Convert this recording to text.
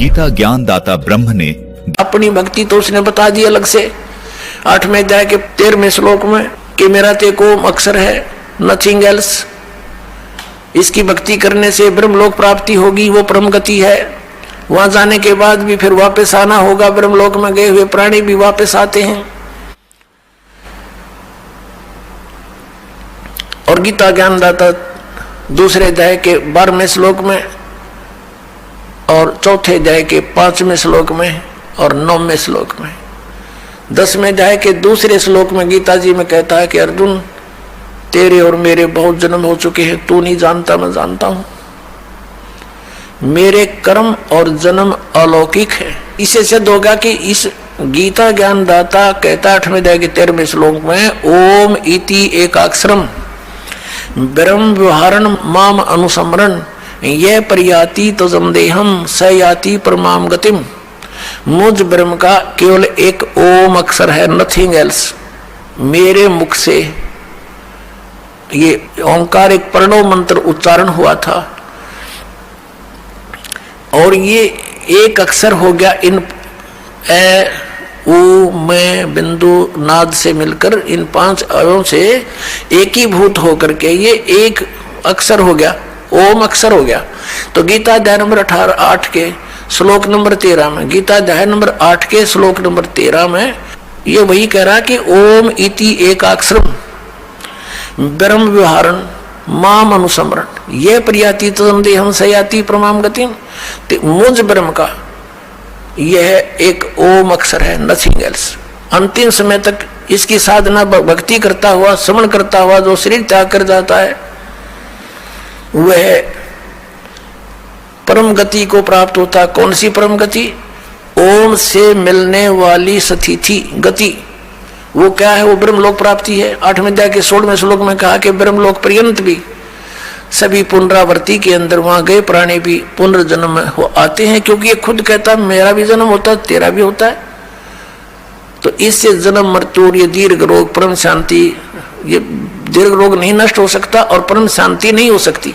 गीता ज्ञान दाता ब्रह्म ने अपनी भक्ति तो उसने बता दी अलग से 8वें अध्याय के 13वें श्लोक में कि मेरा ते ओम अक्षर है, नथिंग एल्स। इसकी भक्ति करने से ब्रह्मलोक प्राप्ति होगी, वो परम गति है। वहां जाने के बाद भी फिर वापस आना होगा। ब्रह्मलोक में गए हुए प्राणी भी वापस आते हैं। और गीता ज्ञानदाता दूसरे अध्याय के 12वें श्लोक में और चौथे अध्याय के 5वें श्लोक में और 9वें श्लोक में 10वें अध्याय के दूसरे श्लोक में गीता जी में कहता है कि अर्जुन, तेरे और मेरे बहुत जन्म हो चुके हैं, तू नहीं जानता, मैं जानता हूं। मेरे कर्म और जन्म अलौकिक है। इससे सिद्ध होगा कि इस गीता ज्ञानदाता कहता 8वें अध्याय के 13वें श्लोक में ओम इति एकाक्षरम ब्रह्म व्यवहारण माम अनुसमरण यह परियाति तो जमदेहम स याति परमाम गतिम। मुझ ब्रह्म का केवल एक ओम अक्षर है, नथिंग एल्स। मेरे मुख से ये ओंकार एक प्रणव मंत्र उच्चारण हुआ था और ये एक अक्षर हो गया इन ए ऊ में बिंदु नाद से मिलकर इन 5 अवयों से एकीभूत होकर के ये एक अक्षर हो गया, ओम अक्षर हो गया। तो गीता अध्याय नंबर 8 के श्लोक नंबर 13 में, गीता अध्याय नंबर 8 के श्लोक नंबर 13 में ये वही कह रहा कि ओम इति एकाक्षरम ब्रह्म व्यवहारण माम अनुसमरण ये प्रियाति तम सयाति प्रमाम गतिम। मुझ ब्रह्म का यह एक ओम अक्षर है, नथिंग एल्स। अंतिम समय तक इसकी साधना भक्ति करता हुआ, श्रवण करता हुआ जो शरीर त्याग कर जाता है वह परम गति को प्राप्त होता। कौन सी परम गति? ओम से मिलने वाली स्थिति गति। वो क्या है? वो ब्रह्मलोक प्राप्ति है। 8वें अध्याय के 16वें श्लोक में कहा कि ब्रह्मलोक पर्यंत भी सभी पुनरावृत्ति के अंदर वहां गए प्राणी भी पुनर्जन्म हो आते हैं, क्योंकि ये खुद कहता मेरा भी जन्म होता है, तेरा भी होता है। तो इससे जन्म मृत्यु, ये दीर्घ रोग, परम शांति, ये दीर्घ रोग नहीं नष्ट हो सकता और परम शांति नहीं हो सकती।